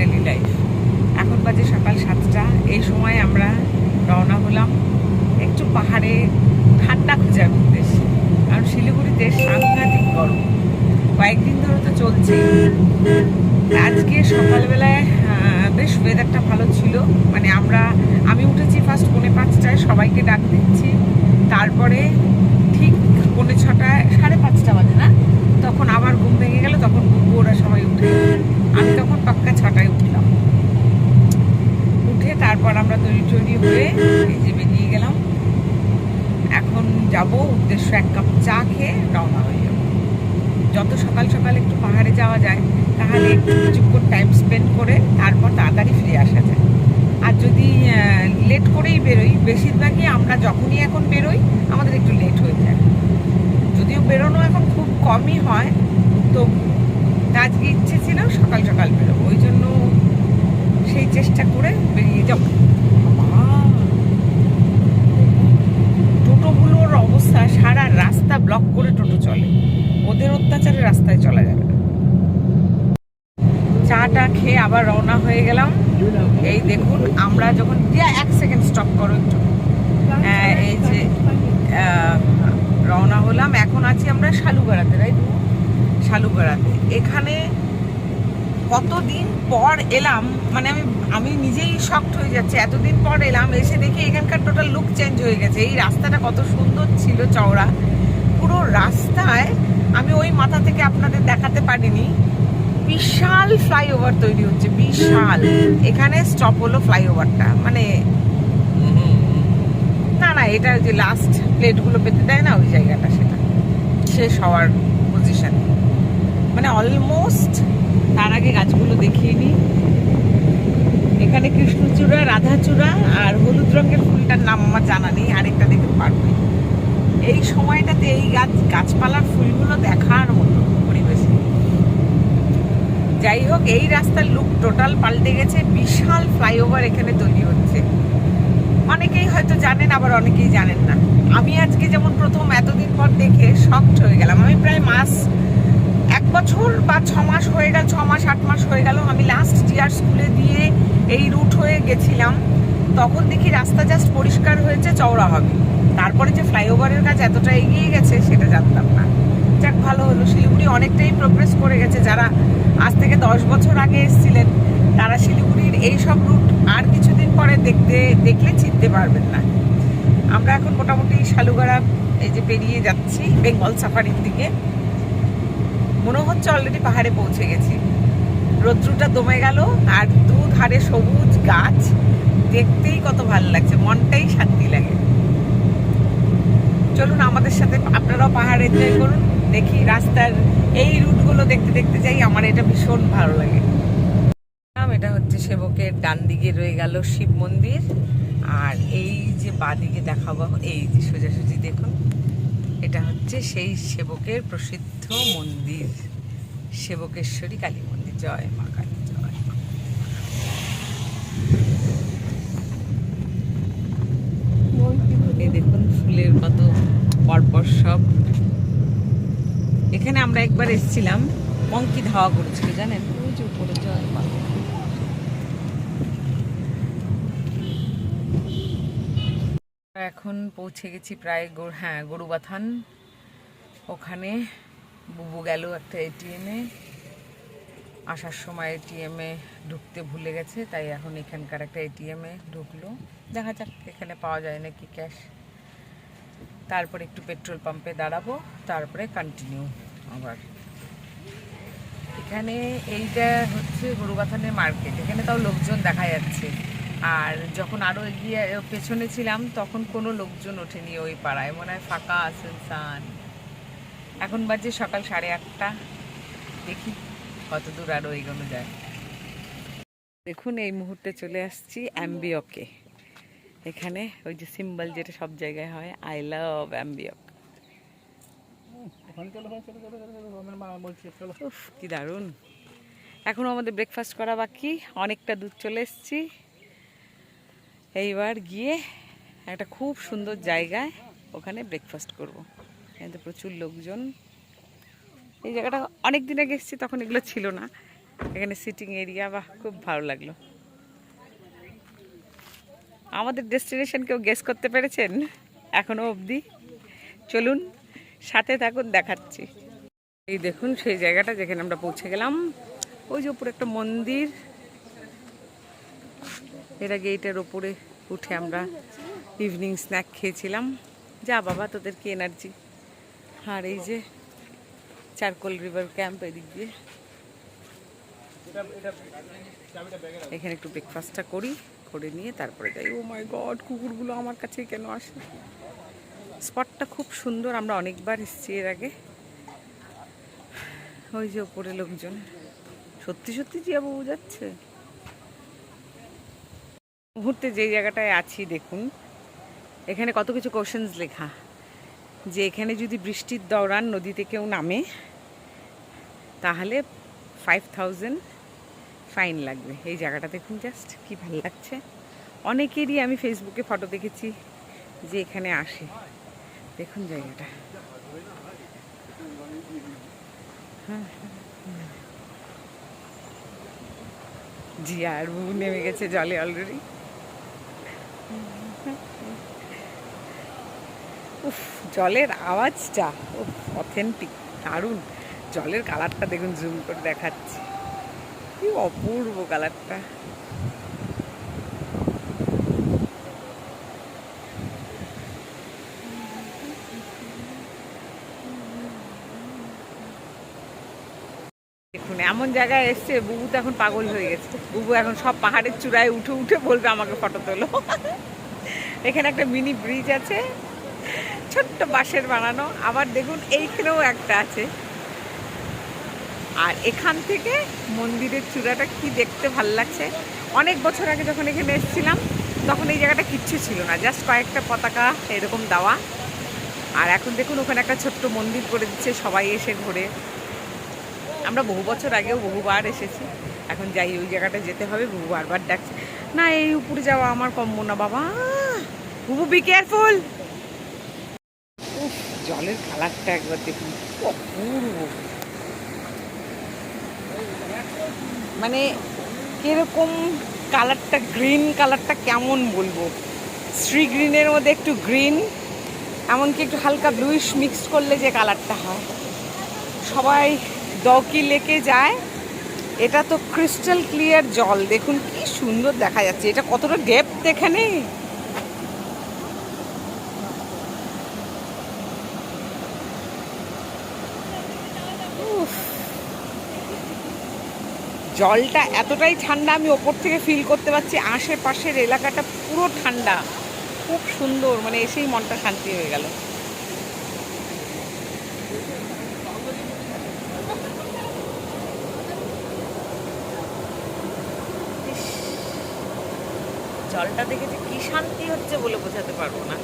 Daily life. এখন বাজে সকাল 7টা। এই সময় আমরা রওনা হলাম একটু পাহাড়ে ঠান্ডা খোঁজার উদ্দেশ্যে, কারণ শিলিগুড়িতে সাংঘাতিক গরম কয়েকদিন ধরে তো চলছে। আজকে সকালবেলায় বেশ ওয়েদারটা ভালো ছিল, মানে আমি উঠেছি ফার্স্ট 4:45টায়, সবাইকে ডাক দিচ্ছি। তারপরে ঠিক 5:45, 5:30 বাজে না, তখন আবার ঘুম ভেঙে গেল। তখন ওরা সবাই উঠে, আমি তখন পাক্কা 6টায় উঠলাম। উঠে তারপর আমরা তৈরি হয়ে এই যে বেরিয়ে গেলাম। এখন যাব উদ্দেশ্য 1 কাপ চা খেয়ে রওনা হয়ে যাব। যত সকাল সকাল একটু পাহাড়ে যাওয়া যায় তাহলে একটু কিছুক্ষণ টাইম স্পেন্ড করে তারপর তাড়াতাড়ি ফিরে আসা যায়। আর যদি লেট করেই বেরোই, বেশিরভাগই আমরা যখনই এখন বেরোই আমাদের একটু লেট হয়ে যায়। যদিও বেরোনো এখন খুব কমই হয়, তো আজকে ইচ্ছে ছিল সকাল সকাল বেরোবো, ওই জন্য সেই চেষ্টা করে বেরিয়ে যাব। টোটোগুলোর অবস্থা, সারা রাস্তা ব্লক করে টোটো চলে, ওদের অত্যাচারে রাস্তায় চলা যাবে না। চাটা খেয়ে আবার রওনা হয়ে গেলাম। এই দেখুন, আমরা যখন 1 সেকেন্ড স্টপ করো একটু, এই যে রওনা হলাম। এখন আছি আমরা শালুগড়াতে, রাইট? শালুগড়াতে। এখানে কতদিন পর এলাম, মানে আমি নিজেই শকড হয়ে যাচ্ছি। এতদিন পর এলাম, এসে দেখি এখানকার টোটাল লুক চেঞ্জ হয়ে গেছে। এই রাস্তাটা কত সুন্দর ছিল, চওড়া পুরো রাস্তায়। আমি ওই মাথা থেকে আপনাদের দেখাতে পারিনি, বিশাল ফ্লাইওভার তৈরি হচ্ছে, বিশাল। এখানে স্টপ হলো ফ্লাইওভারটা, মানে না এটা যে লাস্ট প্লেটগুলো পেতে দেয় না, ওই জায়গাটা, সেটা শেষ হওয়ার পজিশন, মানে অলমোস্ট। তার আগে গাছগুলো দেখিয়ে নিই। এখানে কৃষ্ণচূড়া, রাধাচূড়া আর হলুদ রঙের ফুলটার নাম আমার জানা নেই, আরেকটা দেখতে পারবে। এই সময়টাতে এই গাছপালার ফুলগুলো দেখার মতো পরিবেশে। যাই হোক, এই রাস্তার লুক টোটাল পাল্টে গেছে, বিশাল ফ্লাইওভার এখানে তৈরি হচ্ছে। অনেকেই হয়তো জানেন, আবার অনেকেই জানেন না। আমি আজকে যেমন প্রথম এতদিন পর দেখে শকড হয়ে গেলাম। আমি প্রায় 1 বছর বা 6 মাস হয়ে গেল, 6 মাস 8 মাস হয়ে গেল আমি লাস্ট জিআর স্কুলে দিয়ে এই রুট হয়ে গেছিলাম। তখন দেখি রাস্তা জাস্ট পরিষ্কার হয়েছে, চওড়া হবে। তারপরে যে ফ্লাইওভারের কাজ এতটা এগিয়ে গেছে সেটা জানতাম না। যাক, ভালো হলো। শিলিগুড়ি অনেকটাই প্রোগ্রেস করে গেছে। যারা আজ থেকে 10 বছর আগে এসেছিলেন তারা শিলিগুড়ির এই সব রুট আর কিছুদিন পরে দেখলে চিনতে পারবেন না। আমরা এখন মোটামুটি শালুগড়া এই যে পেরিয়ে যাচ্ছি বেঙ্গল সাফারির দিকে। মনে হচ্ছে অলরেডি পাহাড়ে পৌঁছে গেছি। রৌদ্রটা দমে গেল আর দুধারে সবুজ গাছ, দেখতেই কত ভালো লাগছে, মনটাই শান্তি লাগে। চলুন আমাদের সাথে আপনারাও পাহাড় এনজয় করুন। দেখি রাস্তার এই রুটগুলো দেখতে দেখতে যাই, আমার এটা ভীষণ ভালো লাগে। এটা হচ্ছে সেবকের ডান দিকে রয়ে গেল শিব মন্দির, আর এই যে বাঁদিকে দেখাবো, এই যে সোজাসুজি দেখুন, এটা হচ্ছে সেই সেবকের প্রসিদ্ধ মন্দির, সেবকেশ্বরী কালী মন্দির। জয় মা কালী, জয় মা। এই দেখুন ফুলের কত পরপর সব। এখানে আমরা একবার এসেছিলাম, মঙ্কি ধাওয়া করেছিল, জানেন? ওই যে উপরে। জয় মা। এখন পৌঁছে গেছি প্রায় গরুবাথান। ওখানে বুবু গেল একটা এটিএমে, আসার সময় এটিএমে ঢুকতে ভুলে গেছে, তাই এখন এখানকার একটা এটিএমে ঢুকলো। দেখা যাক এখানে পাওয়া যায় নাকি ক্যাশ। তারপরে একটু পেট্রোল পাম্পে দাঁড়াবো, তারপরে কন্টিনিউ আবার। এখানে এইটা হচ্ছে গরুবাথানের মার্কেট। এখানে তাও লোকজন দেখা যাচ্ছে, আর যখন আরও এগিয়ে পেছনে ছিলাম তখন কোনো লোকজন ওঠেনি ওই পাড়ায়, মনে হয় ফাঁকা সুনসান। এখন বাজে সকাল 8:30। দেখি কত দূর আরও এগোনো যায়। দেখুন, এই মুহূর্তে চলে আসছি অ্যাম্বিয়কে। এখানে ওই যে সিম্বল যেটা সব জায়গায় হয়, আই লাভ অ্যাম্বিয়ক। কি দারুণ। এখনও আমাদের ব্রেকফাস্ট করা বাকি, অনেকটা দূর চলে এসেছি। এইবার গিয়ে একটা খুব সুন্দর জায়গায় ওখানে ব্রেকফাস্ট করব। এখানে প্রচুর লোকজন। এই জায়গাটা অনেক দিন আগে এসেছি, তখন এগুলো ছিল না, এখানে সিটিং এরিয়া, বাহ খুব ভালো লাগলো। আমাদের ডেস্টিনেশন কেউ গেস করতে পেরেছেন এখনো অবধি? চলুন সাথে থাকুন, দেখাচ্ছি। এই দেখুন সেই জায়গাটা যেখানে আমরা পৌঁছে গেলাম। ওই যে উপরে একটা মন্দির, এর আগে এইটার ওপরে উঠে আমরা ইভিনিং স্ন্যাক খেয়েছিলাম। যা বাবা তোদের কি এনার্জি। আর এই যে চারকোল রিভার ক্যাম্প এদিক দিয়ে, এখানে একটু ব্রেকফাস্টটা করি, করে নিয়ে তারপরে যাই। ও মাই গড, কুকুরগুলো আমার কাছে কেন আসে? স্পটটা খুব সুন্দর, আমরা অনেকবার এসেছি এর আগে। ওই যে ওপরে লোকজন, সত্যি সত্যি জিয়াবাবু যাচ্ছে। মুহূর্তে যে জায়গাটায় আছি দেখুন, এখানে কত কিছু কোশ্চেন্স লেখা, যে এখানে যদি বৃষ্টির দৌরান নদীতে কেউ নামে তাহলে 5000 ফাইন লাগবে। এই জায়গাটা দেখুন, জাস্ট কি ভালো লাগছে। অনেকেরই আমি ফেসবুকে ফটো দেখেছি যে এখানে আসে। দেখুন জায়গাটা, জি আর বুবু নেমে গেছে জলে অলরেডি। উফ, জলের আওয়াজটা অথেন্টিক, দারুণ। জলের কালারটা দেখুন, জুম করে দেখাচ্ছি, কি অপূর্ব কালারটা। দেখুন এমন জায়গায় এসছে, বুবু তো এখন পাগল হয়ে গেছে। বুবু এখন সব পাহাড়ের চূড়ায় উঠে উঠে বলবে আমাকে ফটো তোলো। এখানে একটা মিনি ব্রিজ আছে, ছোট্ট বাঁশের বানানো। আবার দেখুন এইখানেও একটা আছে। আর এখান থেকে মন্দিরের চূড়াটা কি দেখতে ভাল লাগছে। অনেক বছর আগে যখন এখানে এসেছিলাম তখন এই জায়গাটা কিচ্ছু ছিল না, জাস্ট কয়েকটা পতাকা এরকম দেওয়া। আর এখন দেখুন ওখানে একটা ছোট্ট মন্দির করে দিচ্ছে, সবাই এসে ঘোরে। আমরা বহু বছর আগেও বহুবার এসেছি, এখন যাই ওই জায়গাটা যেতে হবে। বুবু বারবার ডাকছে, না এই উপরে যাওয়া আমার কম্য না বাবা। বুবু বি কেয়ারফুল। জলের কালারটা একবার দেখুন, অপূর্ব। মানে কিরকম কালারটা, গ্রিন কালারটা কেমন বলবো, শ্রী গ্রিনের মধ্যে একটু গ্রিন, এমনকি একটু হালকা ব্লুইশ মিক্সড করলে যে কালারটা হয়। সবাই দকি লেকে যায়, এটা তো ক্রিস্টাল ক্লিয়ার জল, দেখুন কি সুন্দর দেখা যাচ্ছে। এটা কতটা ডেপথ এখানে। জলটা এতটাই ঠান্ডা, আমি ওপর থেকে ফিল করতে পারছি। আশেপাশের এলাকাটা পুরো ঠান্ডা, খুব সুন্দর, মানে এসেই মনটা শান্তি হয়ে গেল। জলটা দেখে যে কি শান্তি হচ্ছে বলে বোঝাতে পারবো না।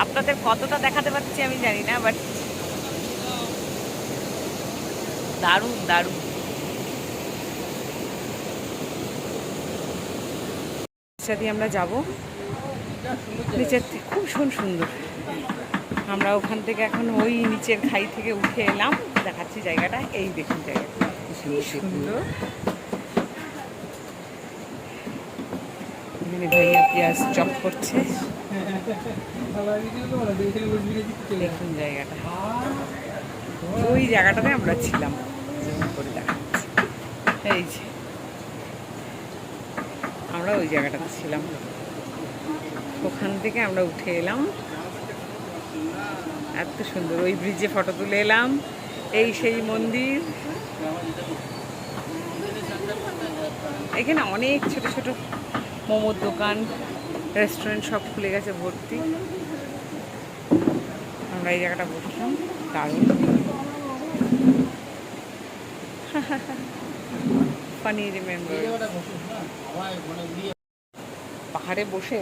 আপনাদের কতটা দেখাতে পারছি আমি জানি না, বাট দারুণ দারুণ। দিয়ে আমরা যাব নিচের থেকে, খুব সুন্দর। আমরা ওখান থেকে এখন ওই নিচের খাই থেকে উঠে এলাম, দেখাচ্ছি জায়গাটা। এই দেখুন জায়গাটা সুন্দর। এখানে ভাইয়া পেঁয়াজ চপ করছে, দেখুন জায়গাটা। ওই জায়গাটাতে আমরা ছিলাম, করে দেখাচ্ছি। এই যে আমরা ওই জায়গাটাতে ছিলাম, ওখান থেকে আমরা উঠে এলাম। এত সুন্দর, ওই ব্রিজে ফটো তুলে এলাম। এই সেই মন্দির। এখানে অনেক ছোট ছোট মোমোর দোকান, রেস্টুরেন্ট সব খুলে গেছে ভর্তি। আমরা এই জায়গাটা বসলাম, দারুণ। Funny remember. পাহাড়ে বসে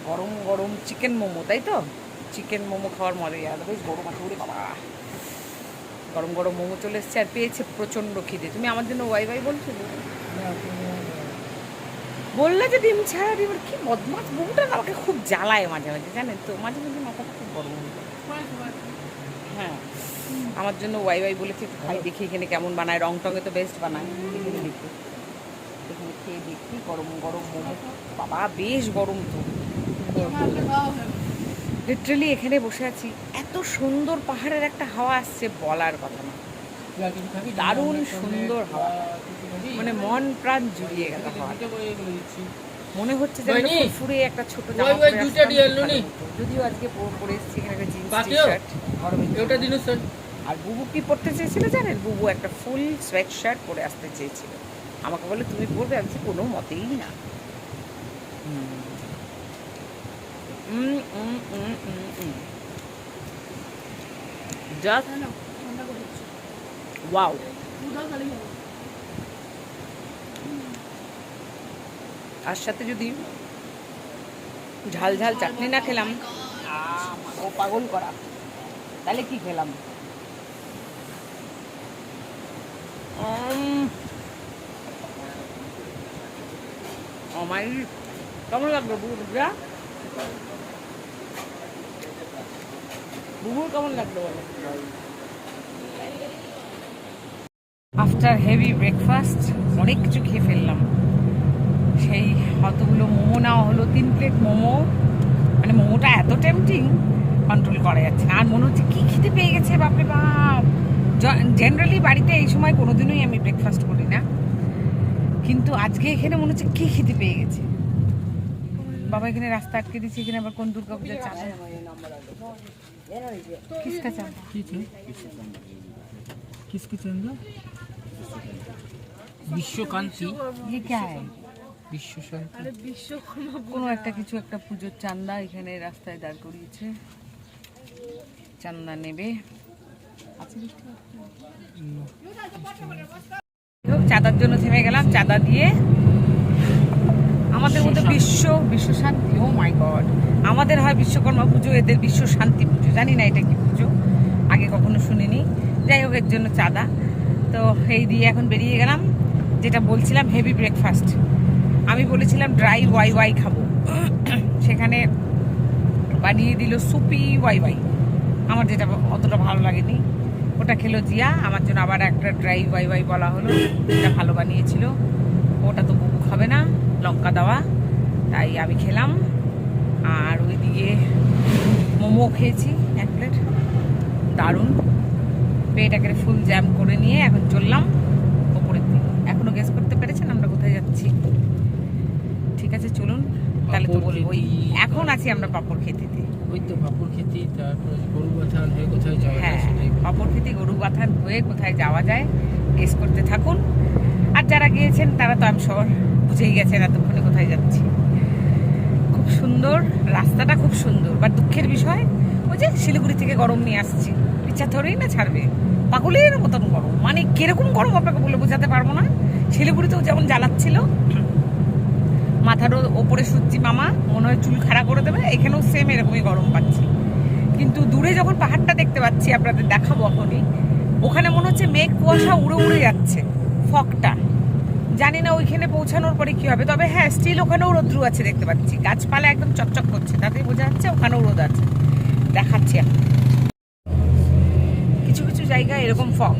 গরম গরম চিকেন মোমো, তাই তো? চিকেন মোমো খাওয়ার মজাই আলাদা। বেশ বড় মাথা, উড়ে বাবা, গরম গরম মোমো চলে এসছে। আর পেয়েছে প্রচণ্ড খিদে। তুমি আমার জন্য ওয়াই ওয়াই বলছো? বললে যে ডিম ছাড়া ডিম। কি বদমাস বউটা, আমাকে খুব জ্বালায় মাঝে মাঝে, জানেন তো? মাঝে মাঝে মাথাটা খুব গরম হয়ে যায়। হ্যাঁ, আমার জন্য ওয়াই ওয়াই বলেছে একটু খাই, দেখি এখানে কেমন বানায়। রং টঙে তো বেস্ট বানায়, এখানে দেখি, এখানে খেয়ে দেখি। গরম গরম মোমো, বাবা বেশ গরম তো। লিটারালি এখানে বসে আছি, এত সুন্দর পাহাড়ের একটা হাওয়া আসছে, বলার কথা না। দারুণ সুন্দর হাওয়া, মানে মন প্রাণ জুড়িয়ে গেল হাওয়া। মনে হচ্ছে যে ফুরে একটা ছোট জামা পরে আসলাম। যদিও আজকে পরে এসেছি এখানে একটা জিন্স টি শার্ট। আর বুবু কি পরতে চেয়েছিল জানেন? বুবু একটা ফুল সোয়েট শার্ট পরে আসতে চেয়েছিল, আমাকে বলে তুমি পরবে। আমি কোনো মতেই না। Just wow. আর সাথে যদি ঝাল ঝাল চাটনি না খেলাম, ও পাগল করা, তাহলে কি খেলাম? আমার কেমন লাগলো বুবুরা? বুবুর কেমন লাগলো বলো? আফটার হেভি ব্রেকফাস্ট অনেক কিছু খেয়ে ফেললাম। সেই অতগুলো মোমো নেওয়া হলো, 3 প্লেট মোমো। মানে মোমোটা এত টেম্পটিং, কন্ট্রোল করা যাচ্ছে না। আর মনে হচ্ছে কী খেতে পেয়ে গেছে, বাপরে বাপ। জেনারেলি বাড়িতে এই সময় কোনোদিনই আমি ব্রেকফাস্ট করি না, কিন্তু আজকে এখানে মনে হচ্ছে কী খেতে পেয়ে গেছে। বাবা এখানে রাস্তা আটকে দিচ্ছে, এখানে আবার কোন দুর্গা পূজার চাঁদা, কিসকা চাঁদা, किसकी चंदा? विश्वकांति। ये क्या है? विश्व शांति। কোনো একটা কিছু একটা পুজোর চাঁদা এখানে রাস্তায় দাঁড় করিয়েছে, চাঁদা নেবে। চাঁদার জন্য থেমে গেলাম, চাঁদা দিয়ে। আমাদের মধ্যে বিশ্ব শান্তি, ও মাই গড, আমাদের হয় বিশ্বকর্মা পুজো, এদের বিশ্ব শান্তি পুজো। জানি না এটা কি পুজো, আগে কখনো শুনিনি। যাই হোক, এর জন্য চাঁদা। তো এই দিয়ে এখন বেরিয়ে গেলাম। যেটা বলছিলাম, হেভি ব্রেকফাস্ট। আমি বলেছিলাম ড্রাই ওয়াই ওয়াই খাবো, সেখানে বানিয়ে দিল সুপি ওয়াই ওয়াই। আমার যেটা অতটা ভালো লাগেনি, ওটা খেলো জিয়া। আমার জন্য আবার একটা ড্রাই ওয়াই ওয়াই বলা হলো, যেটা ভালো বানিয়েছিল। ওটা তো বুবু খাবে না, লঙ্কা দেওয়া, তাই আমি খেলাম। আর ওইদিকে মোমো খেয়েছি 1 প্লেট, দারুণ। পেটাকে ফুল জ্যাম করে নিয়ে এখন চললাম ওপরের দিকে। এখনো গেস করতে পেরেছেন আমরা কোথায় যাচ্ছি? ঠিক আছে, চলুন তাহলে তো বলবোই। এখন আছি আমরা পাপড় খেতেতে। ওই তো পাপড় খেতে, তারপর গরু বাথান হয়ে কোথায় যাওয়া যায়? হ্যাঁ, পাপড় খেতে গরু বাথান হয়ে কোথায় যাওয়া যায় গেস করতে থাকুন। আর যারা গিয়েছেন তারা তো আমি সবার বুঝেই গেছেন এতক্ষণে কোথায় যাচ্ছি। খুব সুন্দর রাস্তাটা, খুব সুন্দর। বাট দুঃখের বিষয়, ওই যে শিলিগুড়ি থেকে গরম নিয়ে আসছি, ইচ্ছা ধরেই না ছাড়বে, পাগলের মতন গরম। মানে কিরকম গরম আপনাকে বলে বোঝাতে পারবো না। শিলিগুড়িতেও যেমন জ্বালাচ্ছিল, মাথার ওপরে সূর্যি মামা মনে হয় চুল খাড়া করে দেবে, এখানেও সেম এরকমই গরম পাচ্ছি। কিন্তু দূরে যখন পাহাড়টা দেখতে পাচ্ছি, আপনাদের দেখাবো এখনই, ওখানে মনে হচ্ছে মেঘ কুয়াশা উড়ে উড়ে যাচ্ছে, ফগটা। জানি না ওইখানে পৌঁছানোর পরে কি হবে, তবে হ্যাঁ স্টিল ওখানেও রোদ্রু আছে দেখতে পাচ্ছি। গাছপালা একদম চকচক করছে, তাতেই বোঝা যাচ্ছে ওখানেও রোদ আছে। দেখাচ্ছি এখন কিছু কিছু জায়গায় এরকম ফগ,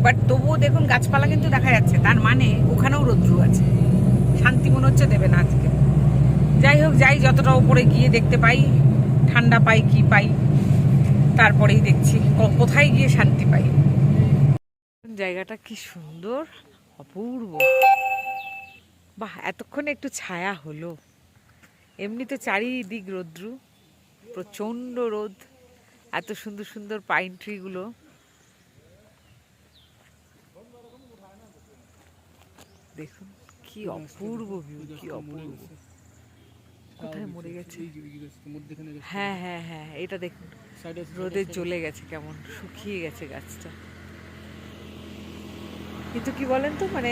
বাট তবুও দেখুন গাছপালা কিন্তু দেখা যাচ্ছে, তার মানে ওখানেও রোদ্রু আছে। শান্তি মনে হচ্ছে দেবে না আজকে। যাই হোক, যাই যতটা উপরে গিয়ে দেখতে পাই, ঠান্ডা পাই কি পাই, তারপরেই দেখছি কোথায় গিয়ে শান্তি পাই। জায়গাটা কি সুন্দর, অপূর্ব। বাহ, এতক্ষণে একটু ছায়া হলো। এমনি তো চারিদিক রৌদ্রু, প্রচন্ড রোদ। এত সুন্দর সুন্দর পাইন ট্রিগুলো, দেখুন কি অপূর্ব ভিউ, কি অপূর্ব। কোথায় মরে গেছে? হ্যাঁ হ্যাঁ হ্যাঁ, এটা দেখুন রোদে জ্বলে গেছে, কেমন শুকিয়ে গেছে গাছটা। কিন্তু কি বলেন তো, মানে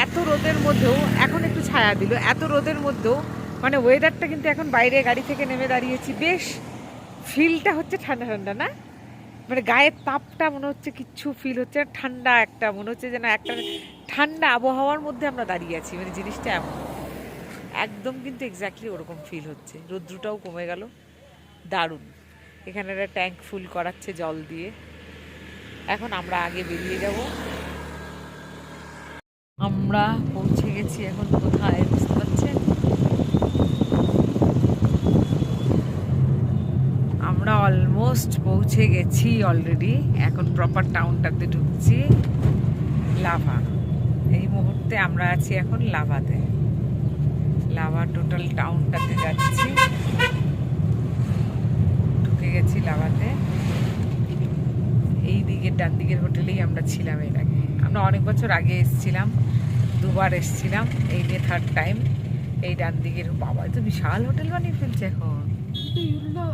এত রোদের মধ্যেও এখন একটু ছায়া দিল, এত রোদের মধ্যেও মানে ওয়েদারটা কিন্তু এখন বাইরে গাড়ি থেকে নেমে দাঁড়িয়েছি, বেশ ফিলটা হচ্ছে ঠান্ডা ঠান্ডা না, মানে গায়ের তাপটা মনে হচ্ছে কিচ্ছু ফিল হচ্ছে না, ঠান্ডা একটা মনে হচ্ছে যেন একটা ঠান্ডা আবহাওয়ার মধ্যে আমরা দাঁড়িয়ে আছি। মানে জিনিসটা এমন একদম কিন্তু এক্স্যাক্টলি ওরকম ফিল হচ্ছে। রৌদ্রটাও কমে গেল, দারুণ। এখানে একটা ট্যাঙ্ক ফুল করাচ্ছে জল দিয়ে, এখন আমরা আগে বেরিয়ে যাব। আমরা পৌঁছে গেছি এখন কোথায় বুঝতে পারছেন? আমরা অলমোস্ট পৌঁছে গেছি অলরেডি। এখন প্রপার টাউনটাতে ঢুকছি, লাভা। এই মুহূর্তে আমরা আছি এখন লাভাতে। লাভা টোটাল টাউনটাতে যাচ্ছি, ঢুকে গেছি লাভাতে। এই দিকের ডান দিকের হোটেলেই আমরা ছিলাম এর আগে। আমরা অনেক বছর আগে এসেছিলাম, দুবার এসেছিলাম, এই নিয়ে থার্ড টাইম। এই ডান দিকের, বাবা তো বিশাল হোটেল বানিয়ে ফেলছে এখন।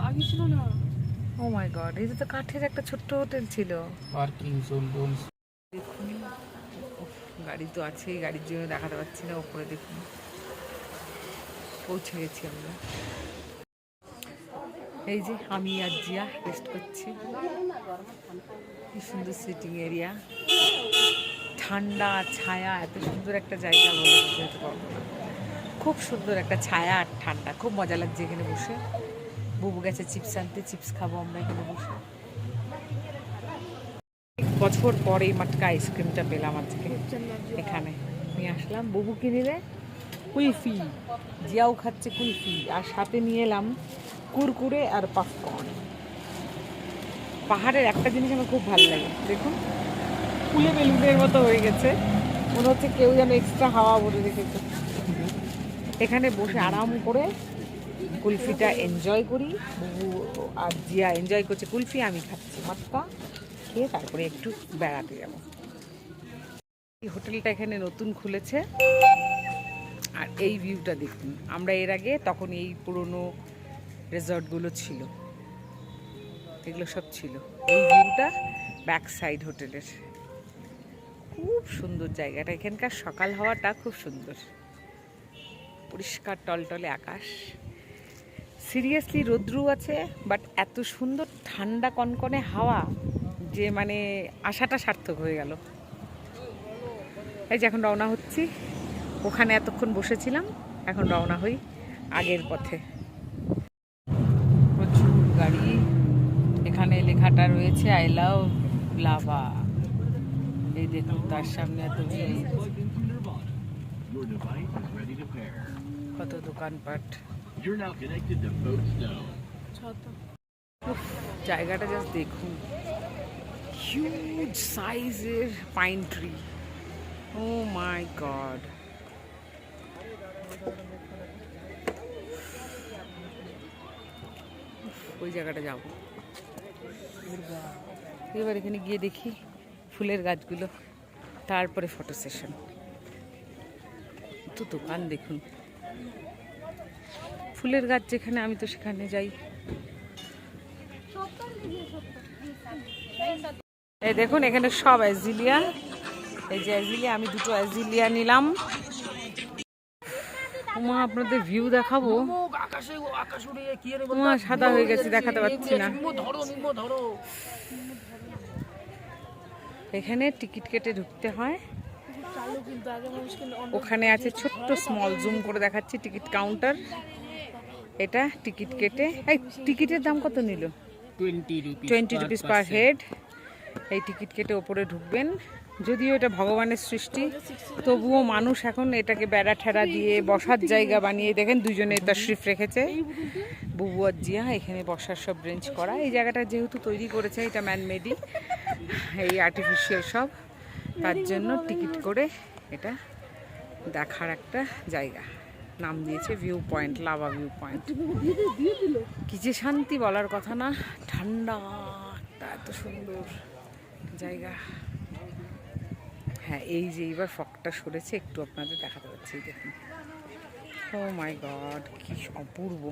আগে ছিল না। ও মাই গড, এটা তো কাঠের একটা ছোট্ট হোটেল ছিল। Parking zone. দেখুন, গাড়ি তো আছেই, গাড়ির জন্য দেখাতে পাচ্ছি না। ওপরে দেখুন, পৌঁছে গেছি আমরা। এই যে আমি আর জিয়া রেস্ট করছি। কি সুন্দর সিটিং এরিয়া, ঠান্ডা ছায়া, এত সুন্দর একটা জায়গা বলে বোঝাতে পারবো না। খুব সুন্দর একটা ছায়া আর ঠান্ডা, খুব মজা লাগছে এখানে বসে। বুবু গেছে চিপস আনতে, চিপস খাবো আমরা এখানে বসে। বছর পর এই মাটকা আইসক্রিমটা পেলাম আজকে এখানে। নিয়ে আসলাম, বুবু কিনিলে কুলফি, জিয়াও খাচ্ছে কুলফি, আর সাথে নিয়ে এলাম কুরকুরে আর পপকর্ন। পাহাড়ের একটা জিনিস আমার খুব ভালো লাগে, দেখুন ফুলে বেলুনের মতো হয়ে গেছে, মনে হচ্ছে কেউ যেন এক্সট্রা হাওয়া ভরে রেখেছে। এখানে বসে আরাম করে কুলফিটা এনজয় করি। বুবু আর জিয়া এনজয় করছে কুলফি, আমি খাচ্ছি মাটকা। খেয়ে তারপরে একটু বেড়াতে যাব। এই হোটেলটা এখানে নতুন খুলেছে, আর এই ভিউটা দেখুন। আমরা এর আগে তখন এই পুরনো রিসর্টগুলো ছিল, এগুলো সব ছিল। এই ভিউটা ব্যাক সাইড হোটেলের, খুব সুন্দর জায়গাটা। এখানকার সকাল হাওয়াটা খুব সুন্দর, পরিষ্কার টলটলে আকাশ। সিরিয়াসলি রৌদ্রু আছে, বাট এত সুন্দর ঠান্ডা কনকনে হাওয়া যে মানে আশাটা সার্থক হয়ে গেল। এই যে এখন রওনা হচ্ছি, ওখানে এতক্ষণ বসেছিলাম, এখন রওনা হই আগের পথে। প্রচুর গাড়ি, এখানে লেখাটা রয়েছে আই লাভ লাভা। এই দেখুন তার সামনে এত ভিড়, কত দোকানপাট। জায়গাটা জাস্ট দেখুন, হিউজ সাইজের পাইন ট্রি। ও মাই গড, ওই জায়গাটা যাবো এবার। এখানে গিয়ে দেখি ফুলের গাছগুলো, তারপরে ফটো সেশন। তো দোকান দেখুন, ফুলের গাছ যেখানে আমি তো সেখানে যাই। এই দেখুন এখানে সব অ্যাজিলিয়া, এই যে অ্যাজিলিয়া, আমি দুটো অ্যাজিলিয়া নিলাম। মা আপনাদের ভিউ দেখাবো, মা সাদা হয়ে গেছে, দেখাতে পাচ্ছি না। এখানে টিকিট কেটে ঢুকতে হয়। ওখানে আছে ছোট্ট স্মল, জুম করে দেখাচ্ছি, টিকিট কাউন্টার। এটা টিকিট কেটে, এই টিকিটের দাম কত নিল? 20 রুপিস পার হেড। এই টিকিট কেটে ওপরে ঢুকবেন। যদিও এটা ভগবানের সৃষ্টি, তবুও মানুষ এখন এটাকে বেড়া ঠেড়া দিয়ে বসার জায়গা বানিয়ে, দেখেন দুজনে তশরিফ রেখেছে, বুবু আর জিয়া। এখানে বসার সব বেঞ্চ করা। এই জায়গাটা যেহেতু তৈরি করেছে, এটা ম্যানমেডই, এই আর্টিফিশিয়াল সব, তার জন্য টিকিট করে এটা দেখার একটা জায়গা নাম দিয়েছে view point, lava view point. কি যে শান্তি বলার কথা না, ঠান্ডা একটা এত সুন্দর জায়গা। হ্যাঁ, এই যে এইবার ফগটা সরেছে, একটু আপনাদের দেখাতে পাচ্ছি, দেখুন। ও মাই গড, কি অপূর্ব।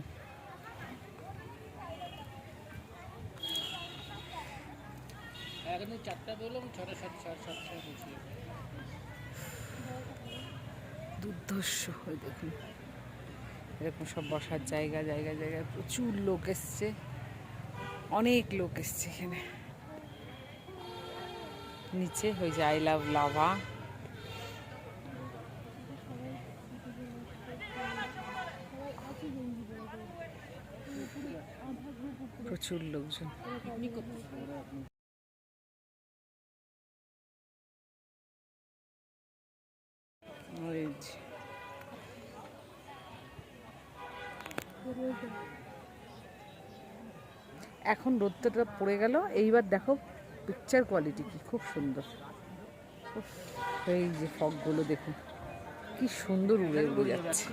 দুর্ধর্ষ, ওই দেখুন এরকম সব বসার জায়গা, জায়গায় জায়গায় প্রচুর লোক এসছে, অনেক লোক এসছে এখানে। নিচে ওই যে আই লাভ লাভা। প্রচুর লোকজন। এখন রোদটা পড়ে গেল, এইবার দেখো পিকচার কোয়ালিটি কি খুব সুন্দর। উফ, এই যে ফগগুলো দেখুন কি সুন্দর উড়ে উড়ে যাচ্ছে।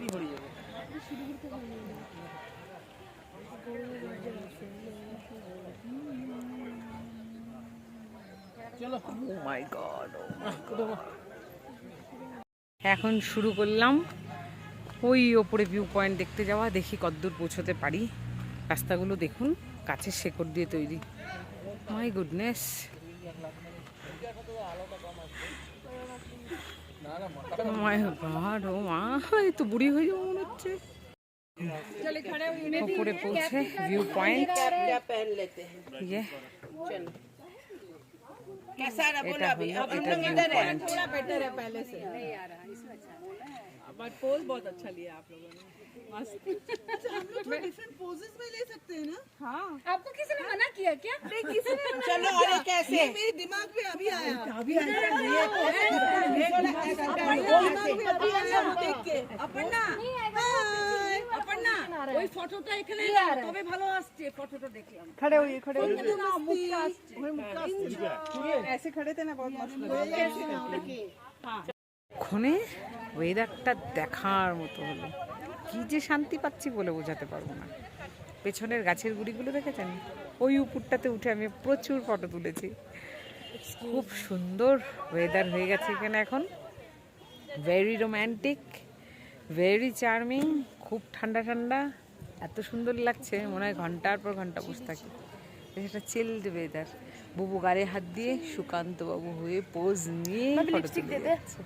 Oh my God, oh my God. এখন শুরু করলাম ওই ওপরে ভিউ পয়েন্ট দেখতে যাওয়া, দেখি কতদূর পৌঁছতে পারি। রাস্তাগুলো দেখুন কাছের শেকড় দিয়ে তৈরি। মাই গুডনেস, মাই গড, ও মা, এই তো বুড়ি হয়ে যাবো মনে হচ্ছে। ওপরে পৌঁছে ভিউ পয়েন্ট, कैसा रहा बोला अभी अब हम लोग इधर है थोड़ा बेटर है पहले से बट पोज बहुत अच्छा लिया आप लोगों ने मस्त हम लोग डिफरेंट पोजेस में ले सकते हैं ना। हाँ आपको किसी ने मना किया क्या? नहीं किसी ने मना चलो अरे कैसे मेरे दिमाग में अभी आया अपर्णा अपर्णा ওই ফটোটা এখানে তবে ভালো আসছে ফটোটা দেখলাম खड़े होइए, खड़े होइए। ना मुक्का আসছে मुक्का আসছে ऐसे खड़े थे ना बहुत मस्त ওখানে ওয়েদারটা দেখার মতো হলো, কি যে শান্তি পাচ্ছি বলে বোঝাতে পারবো না। পেছনের গাছের গুড়িগুলো দেখেছেন, ওই উপরটাতে উঠে আমি প্রচুর ফটো তুলেছি। খুব সুন্দর ওয়েদার হয়ে গেছে এখানে এখন, ভেরি রোম্যান্টিক, ভেরি চার্মিং, খুব ঠান্ডা ঠান্ডা, এত সুন্দর লাগছে মনে হয় ঘন্টার পর ঘন্টা বসে থাকি। এটা চিল্ড ওয়েদার। বুবু গাড়ি হাত দিয়ে সুকান্ত বাবু হয়ে পোজ নিয়ে ফটো তুলে যাচ্ছে।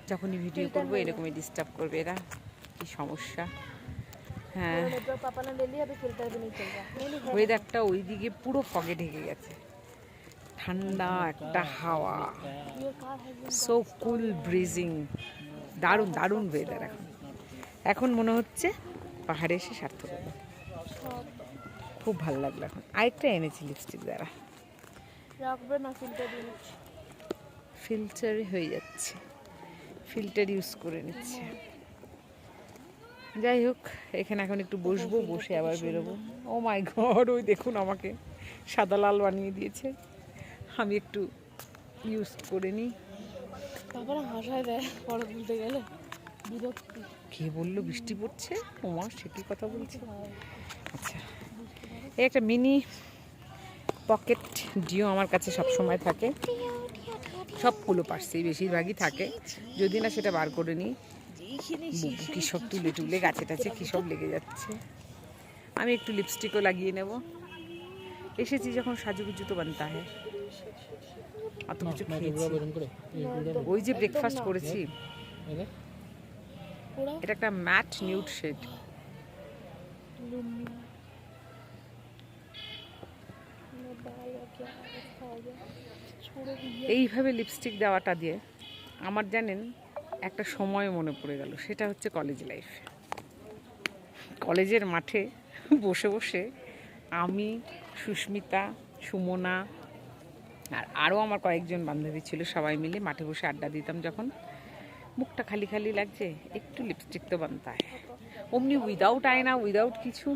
যখনই ভিডিও করবো এরকমই ডিস্টার্ব করবে এরা, কি সমস্যা। হ্যাঁ, पापा ने ले लिया, अभी फिल्टर भी नहीं चल रहा। ওয়েদারটা ওইদিকে পুরো ফগে ঢেকে গেছে, ঠান্ডা একটা হাওয়া, সো কুল ব্রিজিং, দারুণ দারুণ ওয়েদার। এখন এখন মনে হচ্ছে পাহাড়ে এসে সার্থক হলো, খুব ভালো লাগলো। এখন আরেকটা এনেছি লিপস্টিক, দ্বারা রাখবে না ফিল্টার দিয়ে ফিল্টার হয়ে যাচ্ছে, ফিল্টার ইউজ করে নিচ্ছে। যাই হোক, এখানে এখন একটু বসবো, বসে আবার বেরোবো। ও মাই গড, ওই দেখুন আমাকে সাদা লাল বানিয়ে দিয়েছে, আমি একটু ইউজ করে নিই। পাপা না হাসায় দেয় ফটো তুলতে গেলে, বিরক্তি। কে বললো বৃষ্টি পড়ছে? ওমা, সে কি কথা বলছে। আচ্ছা, এই একটা মিনি পকেট ডিও আমার কাছে সব সময় থাকে, সবগুলো পার্সেই বেশিরভাগই থাকে, যদি না সেটা বার করে নিই। কী সব তুলে তুলে গাছে টাছে কী সব লেগে যাচ্ছে। আমি একটু লিপস্টিকও লাগিয়ে নেব, এসেছি যখন সাজুগুজু তো বানতা হয়। অত কিছু খেয়েছি, ওই যে ব্রেকফাস্ট করেছি, এটা একটা ম্যাট নিউড শেড। এইভাবে লিপস্টিক দেওয়াটা দিয়ে আমার জানেন একটা সময় মনে পড়ে গেল, সেটা হচ্ছে কলেজ লাইফ। কলেজের মাঠে বসে বসে আমি, সুস্মিতা, সুমনা আর আরও আমার কয়েকজন বান্ধবী ছিল, সবাই মিলে মাঠে বসে আড্ডা দিতাম। যখন মুখটা খালি খালি লাগছে, একটু লিপস্টিক তো বানতে হয়। অমনি উইদাউট আয়না, উইদাউট কিছু,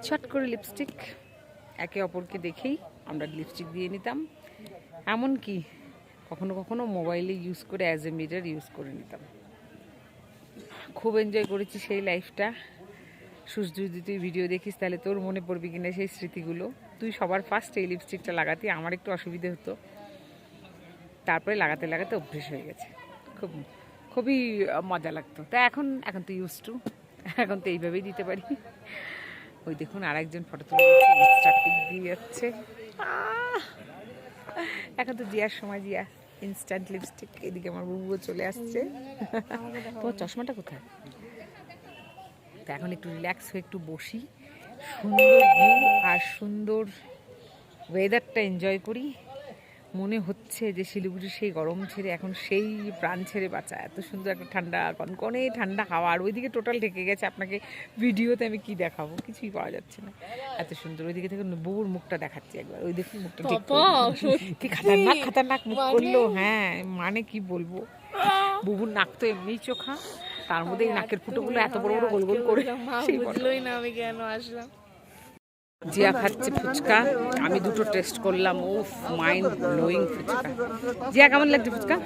ছট করে লিপস্টিক, একে অপরকে দেখেই আমরা লিপস্টিক দিয়ে নিতাম। এমনকি কখনো কখনো মোবাইলে ইউজ করে অ্যাজ এ মিরর ইউজ করে নিতাম। খুব এনজয় করেছি সেই লাইফটা। সুজ, যদি তুই ভিডিও দেখিস তাহলে তোর মনে পড়বি কিনা সেই স্মৃতিগুলো। তুই সবার ফার্স্ট এই লিপস্টিকটা লাগাতে, আমার একটু অসুবিধে হতো, তারপরে লাগাতে লাগাতে অভ্যেস হয়ে গেছে, খুবই মজা লাগতো। তা এখন তো ইউজ টু, এখন তো এইভাবেই দিতে পারি। ওই দেখুন আরেকজন ফটো তুলে দিয়ে যাচ্ছে। এখন তো জিয়ার সময়, জিয়া ইনস্ট্যান্ট লিপস্টিক। এদিকে আমার বুবুও চলে আসছে। তোমার চশমাটা কোথায়? তো এখন একটু রিল্যাক্স হয়ে একটু বসি, সুন্দর ভিউ আর সুন্দর ওয়েদারটা এনজয় করি। মনে হচ্ছে যে শিলিগুড়ির সেই গরম ছেড়ে এখন সেই প্রাণ ছেড়ে বাঁচা। এত সুন্দর একটা ঠান্ডা, কনকনে ঠান্ডা হাওয়া, আর ওইদিকে টোটাল ঢেকে গেছে। আপনাকে ভিডিওতে আমি কি দেখাবো, কিছুই পাওয়া যাচ্ছে না, এত সুন্দর। ওইদিকে থেকে বউর মুখটা দেখাচ্ছি একবার, ওই দেখুন মুখটা কি খাতারনাক খাতারনাক মুখ করলো। হ্যাঁ, মানে কি বলবো, বুবুর নাক তো এমনিই চোখা, তার মধ্যে এই নাকের ফুটোগুলো এত বড় বড় গোল গোল করে মা সেই বড়। বুঝলোই না আমি কেন আসলাম। জিয়া খাচ্ছে ফুচকা, আমি দুটো টেস্ট করলাম। উফ, মাইন্ড ব্লোয়িং ফুচকা। জিয়া কেমন লাগছে ফুচকা?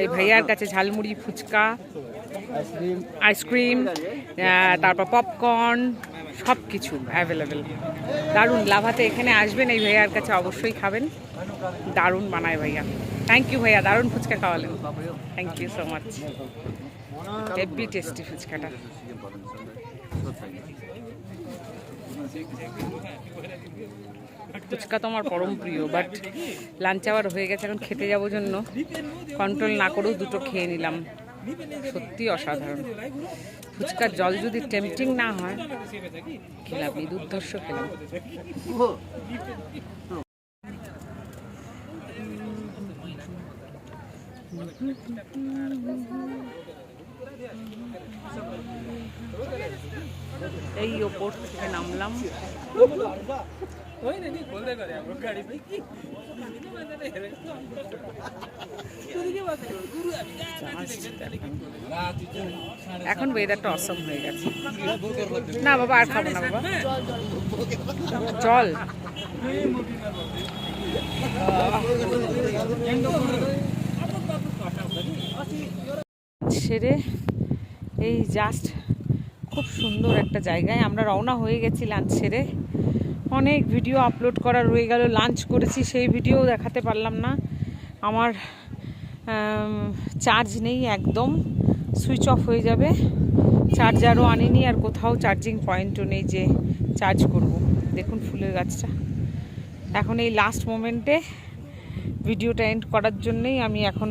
এই ভাইয়ার কাছে ঝালমুড়ি, ফুচকা, আইসক্রিম, তারপর পপকর্ন, সব কিছু অ্যাভেলেবেল। দারুণ। লাভাতে এখানে আসবেন, এই ভাইয়ার কাছে অবশ্যই খাবেন। দারুণ বানায় ভাইয়া। থ্যাংক ইউ ভাইয়া, দারুণ ফুচকা খাওয়ালেন। Thank you so much. Heavy tasty ফুচকাটা। ফুচকা তো আমার পরম প্রিয়, বাট লাঞ্চ আওয়ার হয়ে গেছে, এখন খেতে যাবো জন্য কন্ট্রোল না করেও দুটো খেয়ে নিলাম। সত্যি অসাধারণ। ফুচকার জল যদি টেম্পটিং না হয়, খেলাম, এই দুর্ধর্ষ খেলাম। এই ওপর থেকে নামলাম। এখন ওয়েদারটা অসম হয়ে গেছে। না বাবা, আর খাবো না বাবা, জল। সেরে এই জাস্ট খুব সুন্দর একটা জায়গায় আমরা রওনা হয়ে গেছি লাঞ্চ সেরে। অনেক ভিডিও আপলোড করা রয়ে গেল। লাঞ্চ করেছি সেই ভিডিও দেখাতে পারলাম না। আমার চার্জ নেই, একদম সুইচ অফ হয়ে যাবে। চার্জারও আনিনি, আর কোথাও চার্জিং পয়েন্টও নেই যে চার্জ করব। দেখুন ফুলের গাছটা। এখন এই লাস্ট মোমেন্টে ভিডিওটা এন্ড করার জন্যই আমি এখন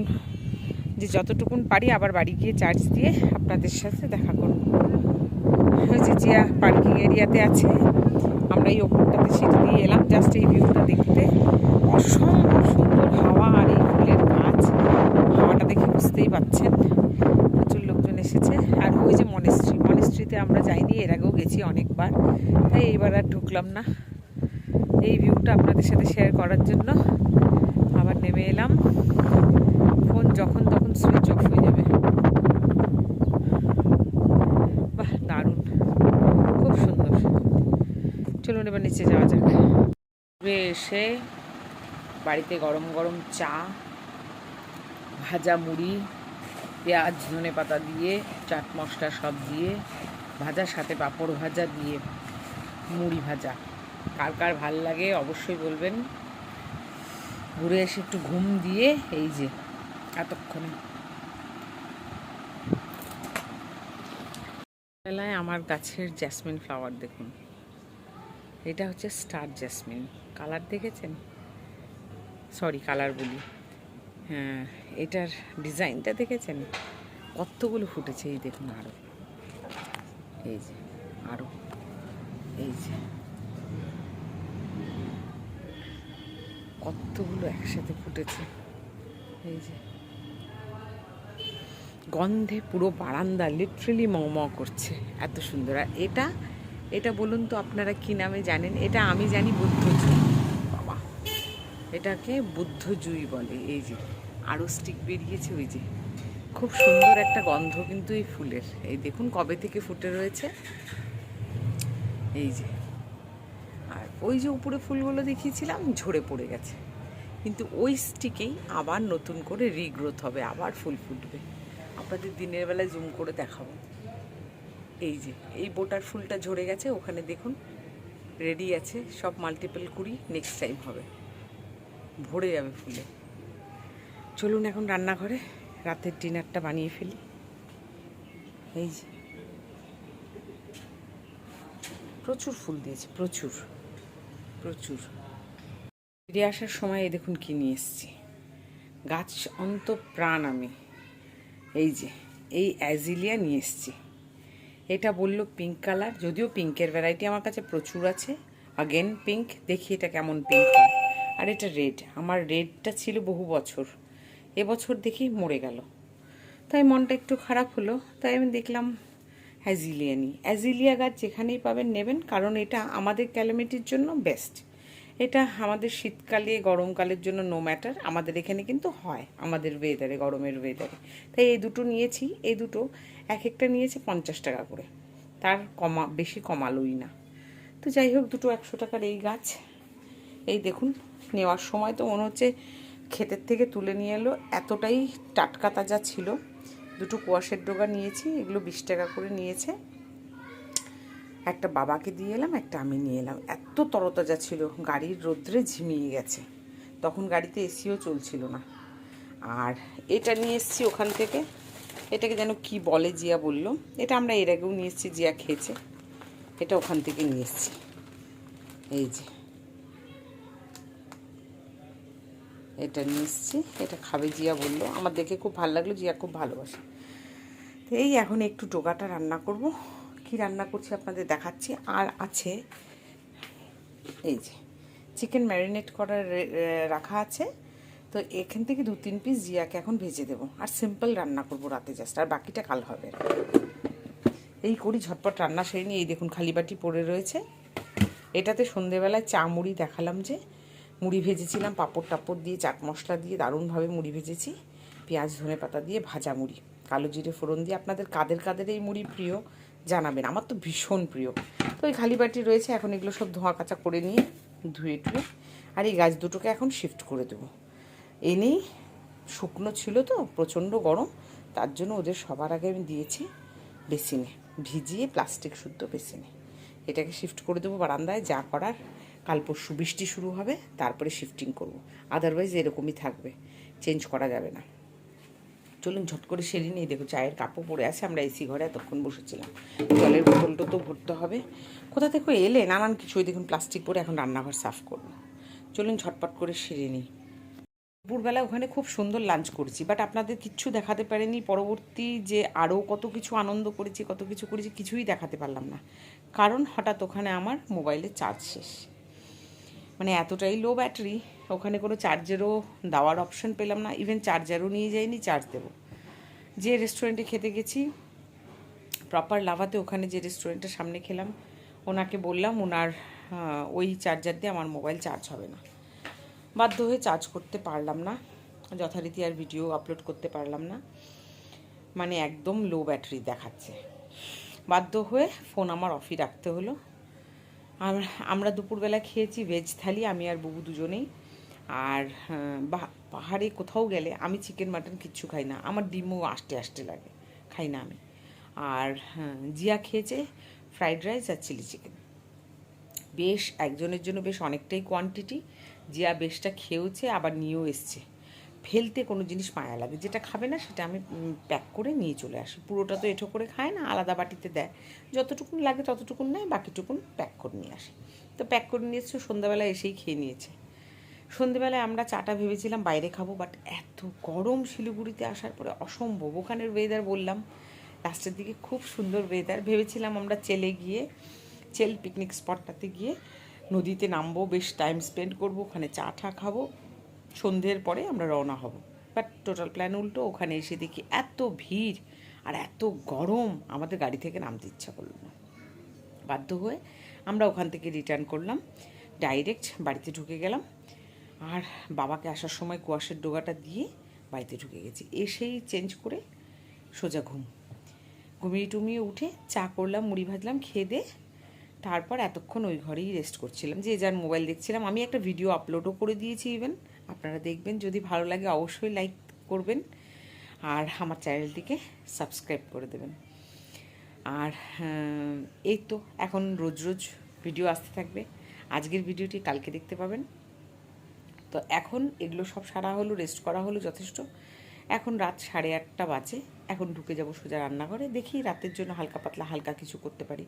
যে যতটুকুন পারি আবার বাড়ি গিয়ে চার্জ দিয়ে আপনাদের সাথে দেখা করব। ওই যে জিয়া পার্কিং এরিয়াতে আছে, আমরা এই ওপরটাতে সিঁড়ি দিয়ে এলাম জাস্ট এই ভিউটা দেখতে। অসম্ভব সুন্দর হাওয়া, আর এই ফুলের গাছ, হাওয়াটা দেখে বুঝতেই পাচ্ছেন। প্রচুর লোকজন এসেছে। আর ওই যে মনেস্ট্রিতে আমরা যাইনি, এর আগেও গেছি অনেকবার, তাই এইবার আর ঢুকলাম না। এই ভিউটা আপনাদের সাথে শেয়ার করার জন্য আবার নেমে এলাম। ফোন যখন তখন সুইচ অফ হয়ে যাবে। বাহ, দারুণ, খুব সুন্দর। চলুন এবার নিচে যাওয়া যাক। এসে বাড়িতে গরম গরম চা, ভাজা মুড়ি, পেঁয়াজ ধনেপাতা দিয়ে, চাট মশলা সব দিয়ে, ভাজার সাথে পাঁপড় ভাজা দিয়ে মুড়ি ভাজা। কার কার ভাল লাগে অবশ্যই বলবেন। ঘুরে এসে একটু ঘুম দিয়ে এই যে এতক্ষণে বেলায় আমার গাছের জ্যাসমিন ফ্লাওয়ার দেখুন। এটা হচ্ছে স্টার জ্যাসমিন। কালার দেখেছেন? সরি, কালার বলি, হ্যাঁ, এটার ডিজাইনটা দেখেছেন? কতগুলো ফুটেছে, এই দেখুন, আরও, এই যে আরও, এই যে কতগুলো একসাথে ফুটেছে। এই যে গন্ধে পুরো বারান্দা লিটারেলি ম করছে, এত সুন্দর। আর এটা বলুন তো আপনারা কি নামে জানেন? এটা আমি জানি বুদ্ধজুই। বাবা, এটাকে বুদ্ধজুই বলে। এই যে আরও স্টিক বেরিয়েছে, ওই যে খুব সুন্দর একটা গন্ধ কিন্তু এই ফুলের। এই দেখুন কবে থেকে ফুটে রয়েছে, এই যে। আর ওই যে উপরে ফুলগুলো দেখিয়েছিলাম ঝরে পড়ে গেছে, কিন্তু ওই স্টিকেই আবার নতুন করে রিগ্রোথ হবে, আবার ফুল ফুটবে। আপনাদের দিনের বেলায় জুম করে দেখাবো। এই যে এই বোটার ফুলটা ঝরে গেছে, ওখানে দেখুন রেডি আছে, সব মাল্টিপল কুড়ি নেক্সট টাইম হবে, ভরে যাবে ফুলে। চলুন এখন রান্নাঘরে রাতের ডিনারটা বানিয়ে ফেলি। এই যে প্রচুর ফুল দিয়েছে, প্রচুর প্রচুর। ফিরে আসার সময় এই দেখুন কি নিয়ে এসেছি, গাছ অন্ত প্রাণ আমি। এই যে এই অ্যাজিলিয়া নিয়ে এসেছি। এটা বললো পিঙ্ক কালার, যদিও পিঙ্কের ভ্যারাইটি আমার কাছে প্রচুর আছে। আগেন পিঙ্ক, দেখি এটা কেমন পিঙ্ক হয়। আর এটা রেড, আমার রেডটা ছিল বহু বছর, এবছর দেখি মরে গেল, তাই মনটা একটু খারাপ হলো। তাই আমি দেখলাম অ্যাজিলিয়া নিই। অ্যাজিলিয়া গাছ যেখানেই পাবেন নেবেন, কারণ এটা আমাদের ক্যালামিটির জন্য বেস্ট। এটা আমাদের শীতকালে গরমকালের জন্য নো ম্যাটার, আমাদের এখানে কিন্তু হয় আমাদের ওয়েদারে, গরমের ওয়েদারে। তাই এই দুটো নিয়েছি, এই দুটো এক একটা নিয়েছে 50 টাকা করে, তার বেশি কমালোই না। তো যাই হোক, দুটো 100 টাকার এই গাছ, এই দেখুন নেওয়ার সময় তো মনে হচ্ছে ক্ষেতের থেকে তুলে নিয়ে এলো, এতটাই টাটকা তাজা ছিল। দুটো কুয়াশের ডগা নিয়েছি, এগুলো 20 টাকা করে নিয়েছে। একটা বাবাকে দিয়ে এলাম, একটা আমি নিয়ে এলাম। এত তরতাজা ছিল, গাড়ির রোদ্রে ঝিমিয়ে গেছে, তখন গাড়িতে এসিও চলছিল না। আর এটা নিয়ে এসেছি ওখান থেকে, এটাকে যেন কি বলে, জিয়া বলল। এটা আমরা এর আগেও নিয়ে এসেছি, জিয়া খেয়েছে। এটা ওখান থেকে নিয়ে এসেছি, এই যে এটা নিয়ে এসেছি, এটা খাবে জিয়া বললো, আমার দেখে খুব ভালো লাগলো, জিয়া খুব ভালোবাসে। তো এই এখন একটু ডোগাটা রান্না করব। কি রান্না করছি আপনাদের দেখাচ্ছি। আর আছে এই যে চিকেন ম্যারিনেট করা রাখা আছে, তো এখান থেকে 2-3 পিস জিয়াকে এখন ভেজে দেবো। আর সিম্পল রান্না করব রাতে জাস্ট, আর বাকিটা কাল হবে। এই করি ঝটপট রান্না সেরে নিয়ে। এই দেখুন খালি বাটি পড়ে রয়েছে। এটাতে সন্ধেবেলায় চা মুড়ি দেখালাম, যে মুড়ি ভেজেছিলাম পাঁপড় টাপড় দিয়ে, চাট মশলা দিয়ে দারুণভাবে মুড়ি ভেজেছি, পেঁয়াজ ধনে পাতা দিয়ে ভাজা মুড়ি, কালো জিরে ফোড়ন দিয়ে। আপনাদের কাদের কাদের এই মুড়ি প্রিয় জানাবেন, আমার তো ভীষণ প্রিয়। তো ওই খালি বাটি রয়েছে, এখন এগুলো সব ধোয়া কাচা করে নিয়ে ধুয়ে টুয়ে আর এই গাছ দুটোকে এখন শিফট করে দেবো। এনেই শুকনো ছিল তো, প্রচণ্ড গরম, তার জন্য ওদের সবার আগে আমি দিয়েছি বেসিনে, ভিজিয়ে প্লাস্টিক শুদ্ধ বেসিনে। এটাকে শিফট করে দেবো বারান্দায়, যা করার। কাল পরশু বৃষ্টি শুরু হবে, তারপরে শিফটিং করব, আদারওয়াইজ এরকমই থাকবে, চেঞ্জ করা যাবে না। চলুন ঝট করে সেরে নিই। দেখো চায়ের কাপও পড়ে আছে, আমরা এসি ঘরে এতক্ষণ বসেছিলাম। জলের বোতলটা তো ভরতে হবে। কোথা থেকে এলে নানান কিছু, দেখুন প্লাস্টিক পরে এখন রান্নাঘর সাফ করব। চলুন ঝটপট করে সেরে নিই। দুপুরবেলা ওখানে খুব সুন্দর লাঞ্চ করেছি, বাট আপনাদের কিচ্ছু দেখাতে পারিনি। পরবর্তী যে আরও কত কিছু আনন্দ করেছি, কত কিছু করেছি, কিছুই দেখাতে পারলাম না, কারণ হঠাৎ ওখানে আমার মোবাইলের চার্জ শেষ। মানে এতটাই লো ব্যাটারি, ওখানে কোনো চার্জেরও দেওয়ার অপশন পেলাম না, ইভেন চার্জারও নিয়ে যাইনি চার্জ দেবো। যে রেস্টুরেন্টে খেতে গেছি প্রপার লাভাতে, ওখানে যে রেস্টুরেন্টের সামনে খেলাম, ওনাকে বললাম ওনার ওই চার্জার দিয়ে আমার মোবাইল চার্জ হবে না। বাধ্য হয়ে চার্জ করতে পারলাম না, যথারীতি আর ভিডিও আপলোড করতে পারলাম না, মানে একদম লো ব্যাটারি দেখাচ্ছে। বাধ্য হয়ে ফোন আমার অফই রাখতে হলো। আমরা দুপুরবেলা খেয়েছি ভেজ থালি, আমি আর বুবু দুজনেই। আর পাহাড়ে কোথাও গেলে আমি চিকেন মাটন কিচ্ছু খাই না, আমার ডিমও আষ্টে আষ্টে লাগে, খাই না আমি। আর জিয়া খেয়েছে ফ্রাইড রাইস আর চিলি চিকেন, বেশ একজনের জন্য বেশ অনেকটাই কোয়ান্টিটি। জিয়া বেশটা খেয়েছে, আবার নিয়েও এসছে। ফেলতে কোনো জিনিস মায়া লাগে, যেটা খাবে না সেটা আমি প্যাক করে নিয়ে চলে আসি। পুরোটা তো এঁঠো করে খায় না, আলাদা বাটিতে দেয়, যতটুকুন লাগে ততটুকুন নেয়, বাকিটুকুন প্যাক করে নিয়ে আসি। তো প্যাক করে নিয়ে এসছে, সন্ধ্যাবেলায় এসেই খেয়ে নিয়েছে। সন্ধ্যেবেলায় আমরা চাটা ভেবেছিলাম বাইরে খাবো, বাট এত গরম শিলিগুড়িতে আসার পরে অসম্ভব। ওখানের ওয়েদার বললাম লাস্টের দিকে খুব সুন্দর ওয়েদার, ভেবেছিলাম আমরা চেল পিকনিক স্পটটাতে গিয়ে নদীতে নামবো, বেশ টাইম স্পেন্ড করবো, ওখানে চা টা খাবো, সন্ধ্যের পরে আমরা রওনা হব। বাট টোটাল প্ল্যান উল্টো, ওখানে এসে দেখি এত ভিড় আর এত গরম, আমাদের গাড়ি থেকে নামতে ইচ্ছা করলো না। বাধ্য হয়ে আমরা ওখান থেকে রিটার্ন করলাম, ডাইরেক্ট বাড়িতে ঢুকে গেলাম। আর বাবাকে আসার সময় কুয়াশের ডোগাটা দিয়ে বাড়িতে ঢুকে গেছি। এসেই চেঞ্জ করে সোজা ঘুমিয়ে টুমিয়ে উঠে চা করলাম, মুড়ি ভাজলাম, খেয়ে দে তারপর এতক্ষণ ওই ঘরেই রেস্ট করছিলাম, যে যার মোবাইল দেখছিলাম। আমি একটা ভিডিও আপলোডও করে দিয়েছি, ইভেন আপনারা দেখবেন, যদি ভালো লাগে অবশ্যই লাইক করবেন আর আমার চ্যানেলটিকে সাবস্ক্রাইব করে দেবেন। আর এই তো এখন রোজ রোজ ভিডিও আসতে থাকবে, আজকের ভিডিওটি কালকে দেখতে পাবেন। তো এখন এগুলো সব সারা হলো, রেস্ট করা হলো যথেষ্ট। এখন রাত 8:30 বাজে, এখন ঢুকে যাব সোজা রান্নাঘরে। দেখি রাতের জন্য হালকা পাতলা হালকা কিছু করতে পারি,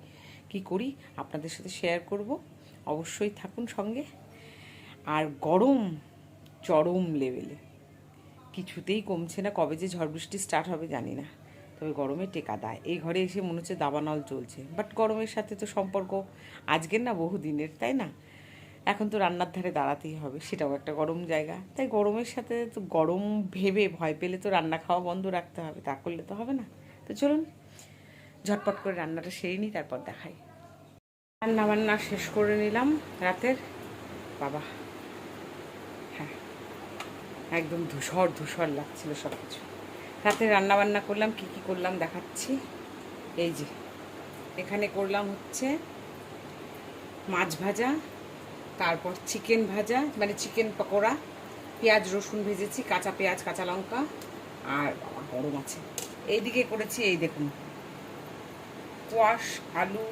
কি করি আপনাদের সাথে শেয়ার করব, অবশ্যই থাকুন সঙ্গে। আর গরম চরম লেভেলে, কিছুতেই কমছে না, কবে যে ঝড় বৃষ্টি স্টার্ট হবে জানি না, তবে গরমে টেকা দেয়। এই ঘরে এসে মনে হচ্ছে দাবানল চলছে, বাট গরমের সাথে তো সম্পর্ক আজকের না বহুদিনের, তাই না? এখন তো রান্নার ধারে দাঁড়াতেই হবে, সেটাও একটা গরম জায়গা, তাই গরমের সাথে তো গরম ভেবে ভয় পেলে তো রান্না খাওয়া বন্ধ রাখতে হবে, তা করলে তো হবে না। তো চলুন ঝটপট করে রান্নাটা সেরে নিই, তারপর দেখাই। রান্না বান্না শেষ করে নিলাম রাতের, বাবা, হ্যাঁ একদম ধূসর ধূসর লাগছিল সব কিছু। রাতে রান্নাবান্না করলাম, কি কি করলাম দেখাচ্ছি। এই যে এখানে করলাম হচ্ছে মাছ ভাজা, তারপর চিকেন ভাজা মানে চিকেন পকোড়া, পেঁয়াজ রসুন ভেজেছি, কাঁচা পেঁয়াজ কাঁচা লঙ্কা, আর বাবা গরম আছে। এইদিকে করেছি এই দেখুন কোয়াশ আলু,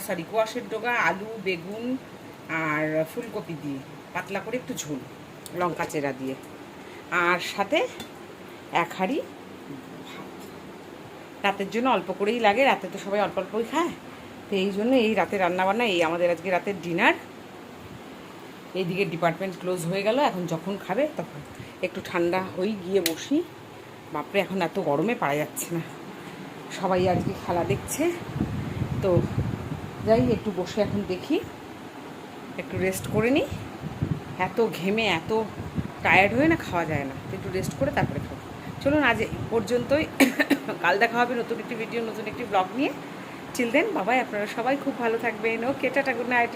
সরি কোয়াশের ডগা, আলু, বেগুন আর ফুলকপি দিয়ে পাতলা করে একটু ঝোল লঙ্কা চেরা দিয়ে, আর সাথে এক হাঁড়ি ভাত। রাতের জন্য অল্প করেই লাগে, রাতে তো সবাই অল্প অল্পই খায়, তো এই জন্য এই রাতে রান্নাবান্না, এই আমাদের আজকে রাতের ডিনার। এইদিকে ডিপার্টমেন্ট ক্লোজ হয়ে গেল, এখন যখন খাবে তখন একটু ঠান্ডা হয়ে গিয়ে বসি। বাপরে এখন এত গরমে পারা যাচ্ছে না, সবাই আজকে খেলা দেখছে, তো যাই একটু বসে এখন দেখি, একটু রেস্ট করে নিই। এত ঘেমে এত টায়ার্ড হয়ে না খাওয়া যায় না, একটু রেস্ট করে তারপরে খাবো। চলুন আজ এই পর্যন্তই, কাল দেখা হবে নতুন একটি ভিডিও নতুন একটি ব্লগ নিয়ে। চিল দেন বাবাই, আপনারা সবাই খুব ভালো থাকবেন। ওকে টাটা, গুড নাইট।